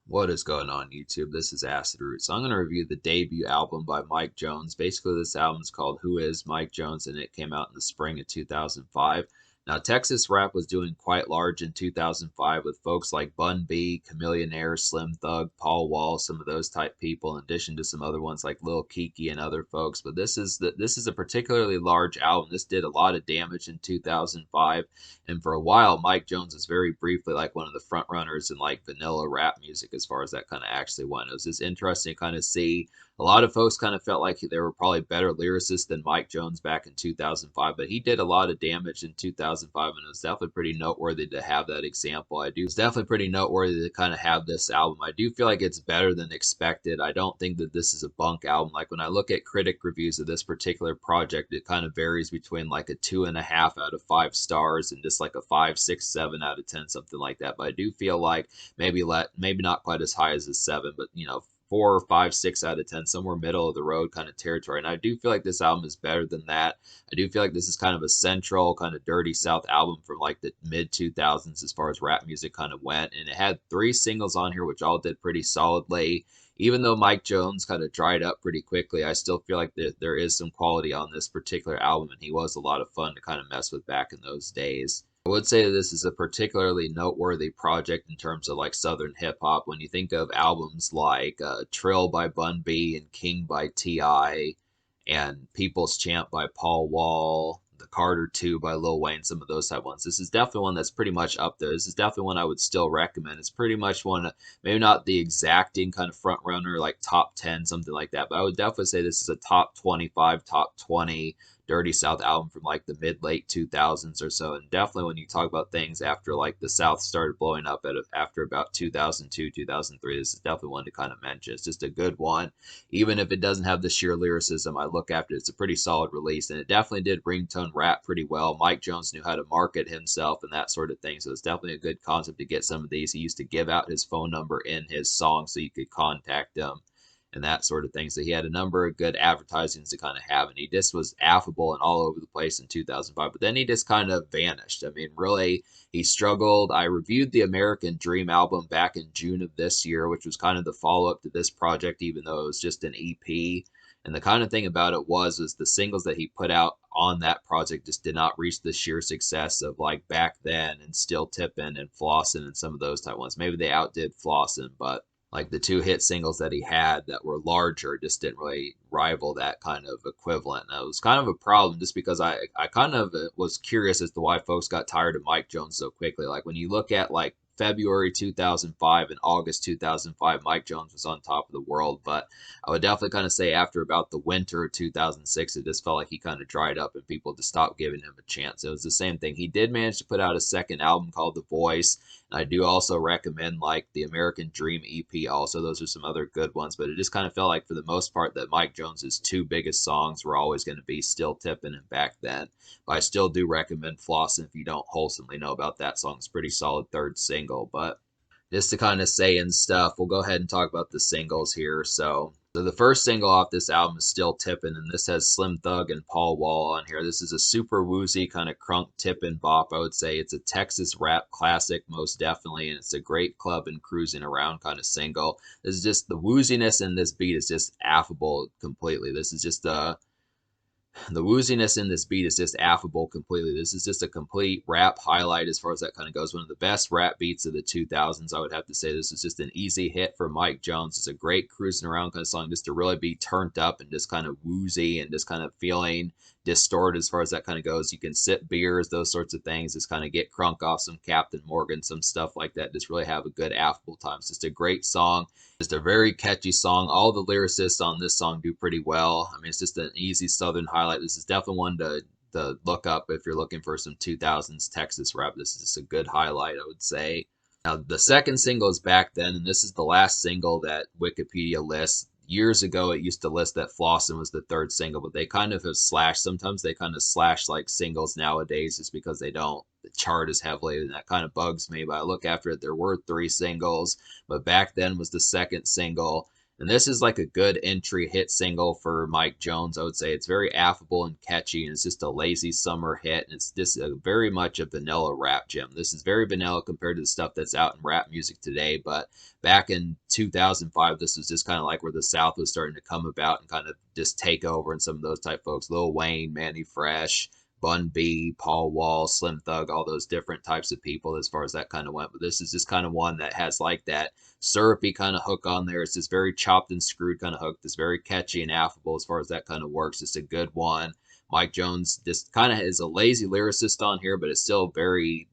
What is going on YouTube? This is Acid Root. So I'm going to review the debut album by Mike Jones. Basically, this album is called Who Is Mike Jones, and it came out in the spring of 2005. Now, Texas rap was doing quite large in 2005 with folks like Bun B, Chameleonaire, Slim Thug, Paul Wall, some of those type people, in addition to some other ones like Lil Keke and other folks. But this is a particularly large album. This did a lot of damage in 2005. And for a while, Mike Jones was very briefly like one of the front runners in like vanilla rap music as far as that kind of actually went. It was just interesting to kind of see. A lot of folks kind of felt like they were probably better lyricists than Mike Jones back in 2005, but he did a lot of damage in 2005, and it was definitely pretty noteworthy to have that example. It's definitely pretty noteworthy to kind of have this album. I do feel like it's better than expected. I don't think that this is a bunk album. Like when I look at critic reviews of this particular project, it kind of varies between like a 2.5 out of 5 stars and just like a 5, 6, 7 out of 10, something like that. But I do feel like maybe not quite as high as a 7, but 4 or 5, 6 out of 10, somewhere middle of the road kind of territory. And I do feel like this album is better than that. I do feel like this is kind of a central, kind of dirty South album from like the mid 2000s as far as rap music kind of went. And it had 3 singles on here, which all did pretty solidly. Even though Mike Jones kind of dried up pretty quickly, I still feel like there is some quality on this particular album, and he was a lot of fun to kind of mess with back in those days. I would say that this is a particularly noteworthy project in terms of like Southern hip hop. When you think of albums like Trill by Bun B and King by T.I. and People's Champ by Paul Wall, The Carter 2 by Lil Wayne, some of those type ones. This is definitely one that's pretty much up there. This is definitely one I would still recommend. It's pretty much one, maybe not the exacting kind of front runner like top 10, something like that, but I would definitely say this is a top 25, top 20 Dirty South album from like the mid late 2000s or so. And definitely when you talk about things after like the South started blowing up after about 2002, 2003, this is definitely one to kind of mention. It's just a good one. Even if it doesn't have the sheer lyricism, I look after it, it's a pretty solid release. And it definitely did ringtone rap pretty well. Mike Jones knew how to market himself and that sort of thing. So it's definitely a good concept to get some of these. He used to give out his phone number in his song so you could contact him and that sort of thing. So he had a number of good advertisings to kind of have, and he just was affable and all over the place in 2005. But then he just kind of vanished. I mean, really, he struggled. I reviewed the American Dream album back in June of this year, which was kind of the follow up to this project, even though it was just an EP. And the kind of thing about it was the singles that he put out on that project just did not reach the sheer success of like Back Then and Still Tippin' and Flossin' and some of those type ones. Maybe they outdid Flossin', but like the 2 hit singles that he had that were larger just didn't really rival that kind of equivalent. And it was kind of a problem just because I kind of was curious as to why folks got tired of Mike Jones so quickly. Like when you look at like February 2005 and August 2005, Mike Jones was on top of the world. But I would definitely kind of say after about the winter of 2006, it just felt like he kind of dried up and people just stopped giving him a chance. It was the same thing. He did manage to put out a second album called The Voice. And I do also recommend like the American Dream EP also. Those are some other good ones. But it just kind of felt like for the most part that Mike Jones's 2 biggest songs were always going to be Still Tippin' and Back Then. But I still do recommend Flossin' if you don't wholesomely know about that song. It's a pretty solid third single. But just to kind of say and stuff, we'll go ahead and talk about the singles here. So the first single off this album is Still Tippin', and this has Slim Thug and Paul Wall on here. This is a super woozy kind of crunk tippin' bop, I would say. It's a Texas rap classic, most definitely, and it's a great club and cruising around kind of single. This is just the wooziness in this beat is just affable completely. This is just the wooziness in this beat is just affable completely. This is just a complete rap highlight as far as that kind of goes. One of the best rap beats of the 2000s, I would have to say. This is just an easy hit for Mike Jones. It's a great cruising around kind of song just to really be turned up and just kind of woozy and just kind of feeling distorted as far as that kind of goes. You can sip beers, those sorts of things, just kind of get crunk off some Captain Morgan, some stuff like that. Just really have a good affable time. It's just a great song. Just a very catchy song. All the lyricists on this song do pretty well. I mean, it's just an easy Southern highlight. This is definitely one to look up if you're looking for some 2000s Texas rap. This is just a good highlight, I would say. Now, the second single is Back Then, and this is the last single that Wikipedia lists. Years ago, it used to list that Flossin' was the third single, but they kind of have slashed. Sometimes they kind of slash like singles nowadays just because they don't chart as heavily, and that kind of bugs me. But I look after it, there were 3 singles, but Back Then was the second single. And this is like a good entry hit single for Mike Jones. I would say it's very affable and catchy, and it's just a lazy summer hit. And it's just very much a vanilla rap gem. This is very vanilla compared to the stuff that's out in rap music today. But back in 2005, this was just kind of like where the South was starting to come about and kind of just take over. And some of those type folks, Lil Wayne, Manny Fresh, Bun B, Paul Wall, Slim Thug, all those different types of people as far as that kind of went. But this is just kind of one that has like that syrupy kind of hook on there. It's just very chopped and screwed kind of hook. It's very catchy and affable as far as that kind of works. It's a good one. Mike Jones just kind of is a lazy lyricist on here, but it's still very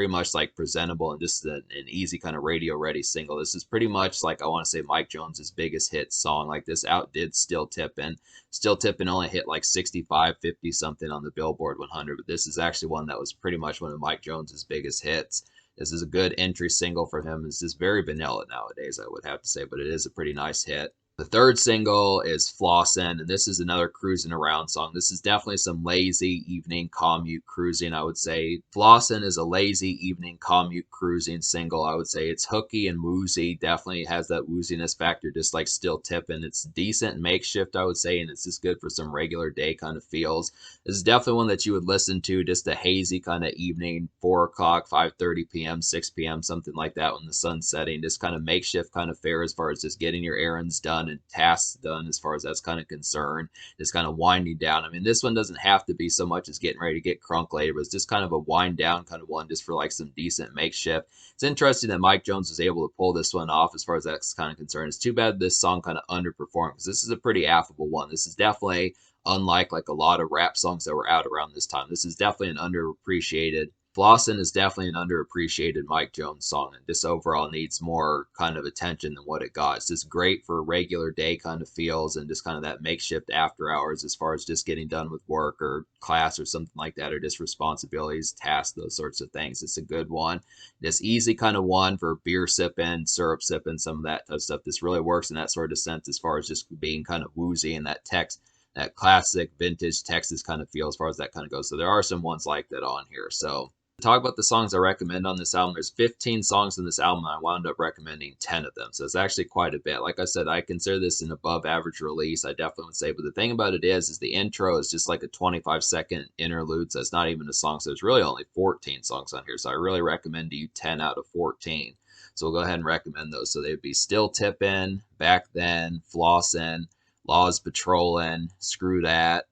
much like presentable and just an easy kind of radio ready single. This is pretty much like I want to say Mike Jones's biggest hit song. Like this outdid Still Tippin'. Still Tippin' only hit like 65, 50 something on the Billboard 100, but this is actually one that was pretty much one of Mike Jones's biggest hits. This is a good entry single for him. It's just very vanilla nowadays, I would have to say, but it is a pretty nice hit. The third single is Flossin', and this is another cruising around song. This is definitely some lazy evening commute cruising, I would say. Flossin' is a lazy evening commute cruising single, I would say. It's hooky and woozy, definitely has that wooziness factor, just like Still Tippin'. It's decent makeshift, I would say, and it's just good for some regular day kind of feels. This is definitely one that you would listen to, just a hazy kind of evening, 4 o'clock, 5:30 p.m., 6 p.m., something like that when the sun's setting. Just kind of makeshift kind of fare as far as just getting your errands done and tasks done as far as that's kind of concerned. Just kind of winding down. I mean, this one doesn't have to be so much as getting ready to get crunk later, but it's just kind of a wind down kind of one just for like some decent makeshift. It's interesting that Mike Jones was able to pull this one off as far as that's kind of concerned. It's too bad this song kind of underperformed because this is a pretty affable one. This is definitely unlike like a lot of rap songs that were out around this time. This is definitely an underappreciated. Flossin' is definitely an underappreciated Mike Jones song, and just overall needs more kind of attention than what it got. It's just great for regular day kind of feels and just kind of that makeshift after hours as far as just getting done with work or class or something like that, or just responsibilities, tasks, those sorts of things. It's a good one. This easy kind of one for beer sipping, syrup sipping, some of that type of stuff. This really works in that sort of sense as far as just being kind of woozy and that classic vintage Texas kind of feel as far as that kind of goes. So there are some ones like that on here. So to talk about the songs I recommend on this album, there's 15 songs in this album. And I wound up recommending 10 of them. So it's actually quite a bit. Like I said, I consider this an above average release. I definitely would say. But the thing about it is the intro is just like a 25-second interlude. So it's not even a song. So there's really only 14 songs on here. So I really recommend to you 10 out of 14. So we'll go ahead and recommend those. So they'd be Still Tippin', Back Then, Flossin', Laws Patrolling, Screw That,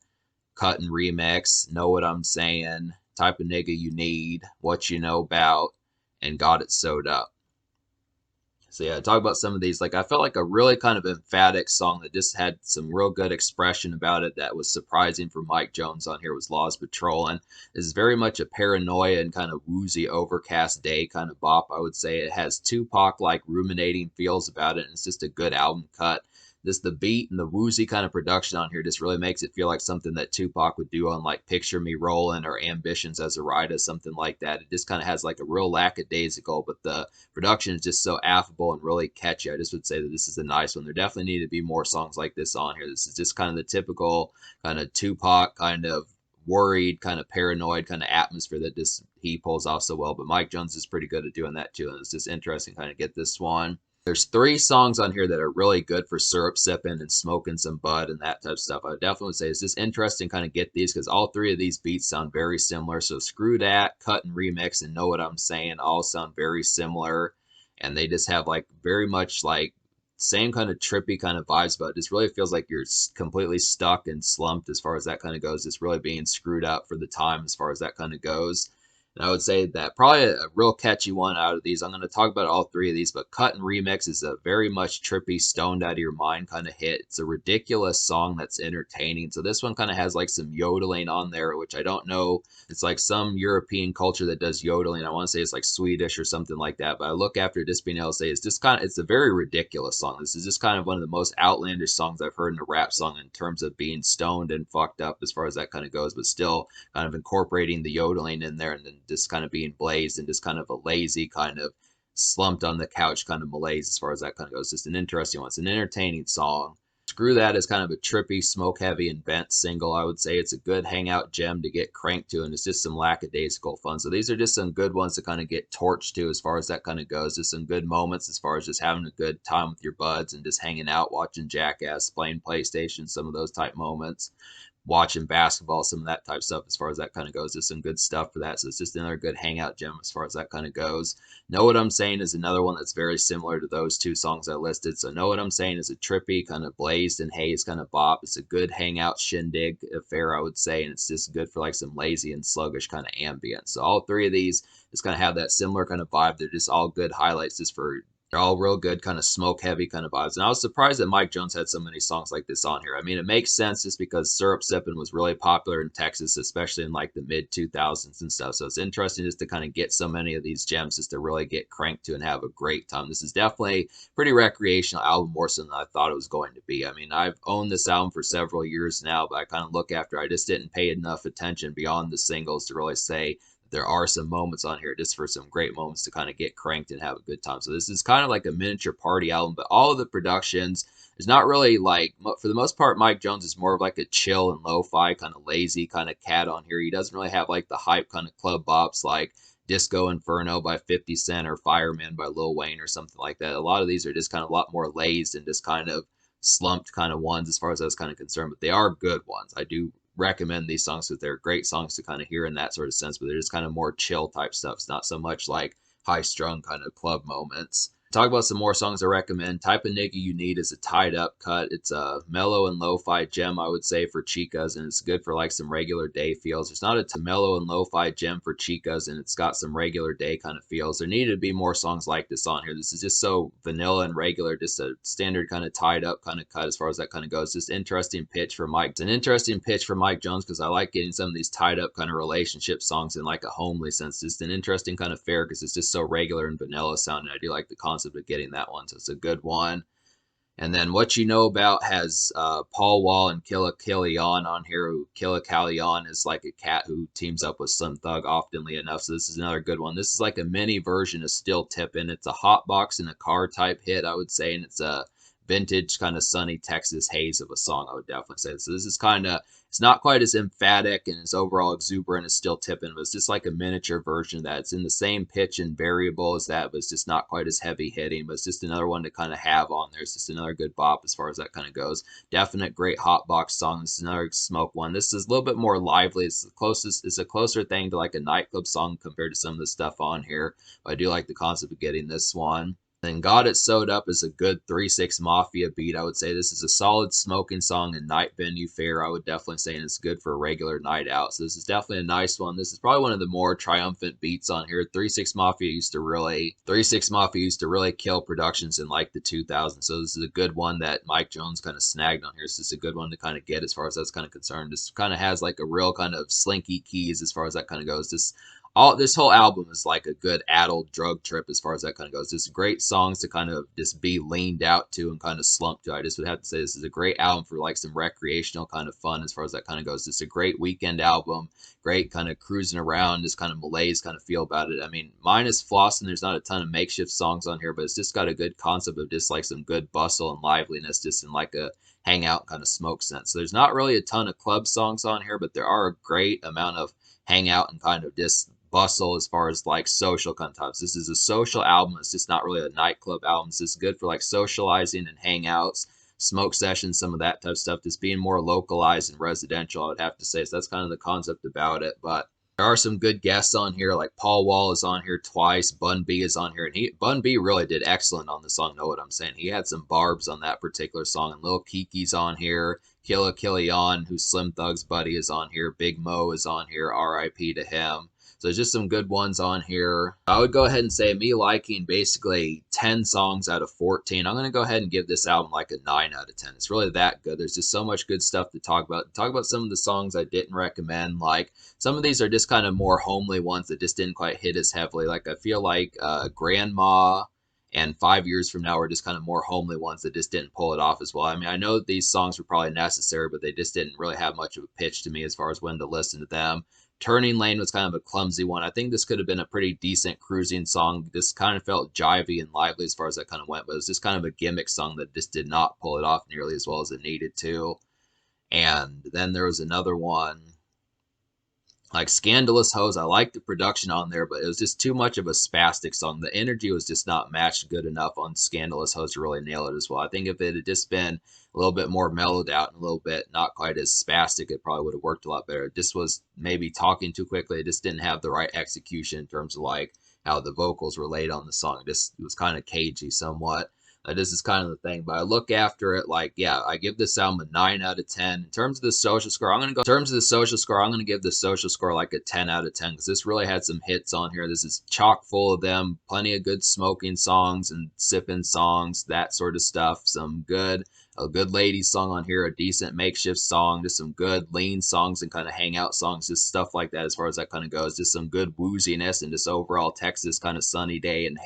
Cut and Remix, Know What I'm Saying, Type of Nigga You Need, What You Know About, and Got It Sewed Up. So yeah, talk about some of these. Like I felt like a really kind of emphatic song that just had some real good expression about it that was surprising for Mike Jones on here was Laws Patrolling. This is very much a paranoia and kind of woozy overcast day kind of bop, I would say. It has Tupac like ruminating feels about it, and it's just a good album cut. This the beat and the woozy kind of production on here just really makes it feel like something that Tupac would do on like Picture Me Rollin' or Ambitions as a Ride, something like that. It just kind of has like a real lackadaisical, but the production is just so affable and really catchy. I just would say that this is a nice one. There definitely need to be more songs like this on here. This is just kind of the typical kind of Tupac kind of worried, kind of paranoid kind of atmosphere that just he pulls off so well. But Mike Jones is pretty good at doing that too. And it's just interesting kind of get this one. There's 3 songs on here that are really good for syrup sipping and smoking some bud and that type of stuff. I would definitely say it's just interesting kind of get these because all 3 of these beats sound very similar. So Screw That, Cut and Remix, and Know What I'm Saying all sound very similar. And they just have like very much like same kind of trippy kind of vibes, but it just really feels like you're completely stuck and slumped as far as that kind of goes. It's really being screwed up for the time as far as that kind of goes. And I would say that probably a real catchy one out of these. I'm going to talk about all 3 of these, but Cut and Remix is a very much trippy, stoned out of your mind kind of hit. It's a ridiculous song that's entertaining. So this one kind of has like some yodeling on there, which I don't know. It's like some European culture that does yodeling. I want to say it's like Swedish or something like that. But I look after just being able to say it's just kind of, it's a very ridiculous song. This is just kind of one of the most outlandish songs I've heard in a rap song in terms of being stoned and fucked up as far as that kind of goes, but still kind of incorporating the yodeling in there and then just kind of being blazed and just kind of a lazy kind of slumped on the couch kind of malaise as far as that kind of goes. Just an interesting one. It's an entertaining song. Screw That is kind of a trippy, smoke heavy, and bent single. I would say it's a good hangout gem to get cranked to, and it's just some lackadaisical fun. So these are just some good ones to kind of get torched to as far as that kind of goes. Just some good moments as far as just having a good time with your buds and just hanging out, watching Jackass, playing PlayStation, some of those type moments. Watching basketball, some of that type stuff as far as that kind of goes. Just some good stuff for that. So it's just another good hangout gem as far as that kind of goes. Know What I'm Saying is another one that's very similar to those two songs I listed. So Know What I'm Saying is a trippy, kind of blazed and haze kind of bop. It's a good hangout shindig affair, I would say, and it's just good for like some lazy and sluggish kind of ambience. So all three of these just kind of have that similar kind of vibe. They're just all good highlights just for they're all real good, kind of smoke heavy kind of vibes. And I was surprised that Mike Jones had so many songs like this on here. I mean, it makes sense just because syrup sipping was really popular in Texas, especially in like the mid 2000s and stuff. So it's interesting just to kind of get so many of these gems just to really get cranked to and have a great time. This is definitely pretty recreational album, more so than I thought it was going to be. I mean, I've owned this album for several years now, but I kind of look after, I just didn't pay enough attention beyond the singles to really say there are some moments on here just for some great moments to kind of get cranked and have a good time. So this is kind of like a miniature party album, but all of the productions is not really like, for the most part, Mike Jones is more of like a chill and lo-fi kind of lazy kind of cat on here. He doesn't really have like the hype kind of club bops like Disco Inferno by 50 Cent or Fireman by Lil Wayne or something like that. A lot of these are just kind of a lot more lazed and just kind of slumped kind of ones as far as I was kind of concerned, but they are good ones. I do recommend these songs because they're great songs to kind of hear in that sort of sense, but they're just kind of more chill type stuff. It's not so much like high strung kind of club moments. Talk about some more songs I recommend. Type of Nigga You Need is a tied up cut. It's a mellow and lo-fi gem, I would say, for chicas, and it's good for like some regular day feels. It's not a mellow and lo-fi gem for chicas, and it's got some regular day kind of feels. There needed to be more songs like this on here. This is just so vanilla and regular, just a standard kind of tied up kind of cut as far as that kind of goes. Just interesting pitch for Mike. It's an interesting pitch for Mike Jones because I like getting some of these tied up kind of relationship songs in like a homely sense. Just an interesting kind of fare because it's just so regular and vanilla sounding. I do like the concept of getting that one, so it's a good one. And then What You Know About has Paul Wall and Killa Kilian on here. Killa Kilian is like a cat who teams up with Slim Thug oftenly enough. So this is another good one. This is like a mini version of Still Tippin'. It's a hot box in a car type hit, I would say, and it's a vintage kind of sunny Texas haze of a song, I would definitely say. So this is kind of, it's not quite as emphatic and as overall exuberant as Still Tippin', but it's just like a miniature version of that. It's in the same pitch and variable as that, but it's just not quite as heavy hitting. But it's just another one to kind of have on there. It's just another good bop as far as that kind of goes. Definite great hot box song. This is another smoke one. This is a little bit more lively. It's the closest, it's a closer thing to like a nightclub song compared to some of the stuff on here. But I do like the concept of getting this one. Then Got It Sewed Up is a good 3-6 Mafia beat. I would say this is a solid smoking song and night venue fare. I would definitely say, and it's good for a regular night out. So this is definitely a nice one. This is probably one of the more triumphant beats on here. 3-6 Mafia used to really kill productions in like the 2000s. So this is a good one that Mike Jones kind of snagged on here. So this is a good one to kind of get as far as that's kind of concerned. Just kind of has like a real kind of slinky keys as far as that kind of goes. This whole album is like a good addled drug trip as far as that kind of goes. Just great songs to kind of just be leaned out to and kind of slump to. I just would have to say this is a great album for like some recreational kind of fun as far as that kind of goes. Just a great weekend album, great kind of cruising around, just kind of malaise kind of feel about it. I mean, minus flossing, there's not a ton of makeshift songs on here, but it's just got a good concept of just like some good bustle and liveliness, just in like a hangout kind of smoke sense. So there's not really a ton of club songs on here, but there are a great amount of hangout and kind of just bustle as far as like social kind of times. This is a social album. It's just not really a nightclub album. It's just good for like socializing and hangouts, smoke sessions, some of that type of stuff. Just being more localized and residential, I would have to say. So that's kind of the concept about it. But there are some good guests on here, like Paul Wall is on here twice. Bun B is on here, and Bun B really did excellent on the song. Know what I'm saying? He had some barbs on that particular song, and Lil Kiki's on here. Killa Kilian, who's Slim Thug's buddy, is on here. Big Mo is on here. R.I.P. to him. So there's just some good ones on here. I would go ahead and say me liking basically 10 songs out of 14. I'm going to go ahead and give this album like a 9 out of 10. It's really that good. There's just so much good stuff to talk about. Talk about some of the songs I didn't recommend. Like some of these are just kind of more homely ones that just didn't quite hit as heavily. Like I feel like Grandma and 5 Years From Now are just kind of more homely ones that just didn't pull it off as well. I mean, I know these songs were probably necessary, but they just didn't really have much of a pitch to me as far as when to listen to them. Turning Lane was kind of a clumsy one. I think this could have been a pretty decent cruising song. This kind of felt jivey and lively as far as that kind of went, but it was just kind of a gimmick song that just did not pull it off nearly as well as it needed to. And then there was another one like Scandalous Hose. I liked the production on there, but it was just too much of a spastic song. The energy was just not matched good enough on Scandalous Hose to really nail it as well. I think if it had just been a little bit more mellowed out and a little bit not quite as spastic, it probably would have worked a lot better. It just was maybe talking too quickly. It just didn't have the right execution in terms of like how the vocals were laid on the song. It was kind of cagey somewhat. This is kind of the thing, but I look after it like, yeah, I give this album a 9 out of 10. In terms of the social score, I'm gonna give the social score like a 10 out of 10 because this really had some hits on here. This is chock full of them, plenty of good smoking songs and sipping songs, that sort of stuff. A good ladies song on here, a decent makeshift song, just some good lean songs and kind of hangout songs, just stuff like that as far as that kind of goes. Just some good wooziness and just overall Texas kind of sunny day and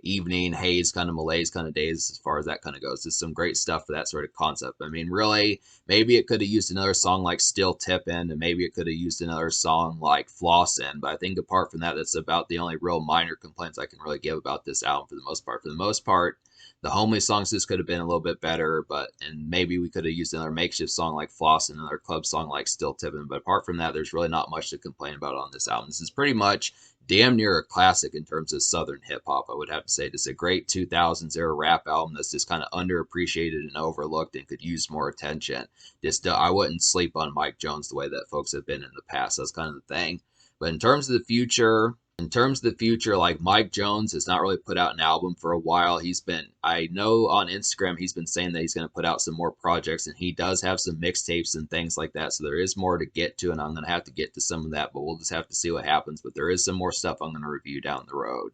evening haze kind of malaise kind of days as far as that kind of goes. Just some great stuff for that sort of concept. I mean, really, maybe it could have used another song like Still Tippin', and maybe it could have used another song like Flossin', but I think apart from that, that's about the only real minor complaints I can really give about this album for the most part. For the most part, the homely songs just could have been a little bit better, and maybe we could have used another makeshift song like Flossin', another club song like Still Tippin', but apart from that, there's really not much to complain about on this album. This is pretty much damn near a classic in terms of Southern hip hop, I would have to say. Just a great 2000s era rap album that's just kind of underappreciated and overlooked and could use more attention. I wouldn't sleep on Mike Jones the way that folks have been in the past. That's kind of the thing. But in terms of the future, like Mike Jones has not really put out an album for a while. I know on Instagram, he's been saying that he's going to put out some more projects, and he does have some mixtapes and things like that. So there is more to get to, and I'm going to have to get to some of that, but we'll just have to see what happens. But there is some more stuff I'm going to review down the road.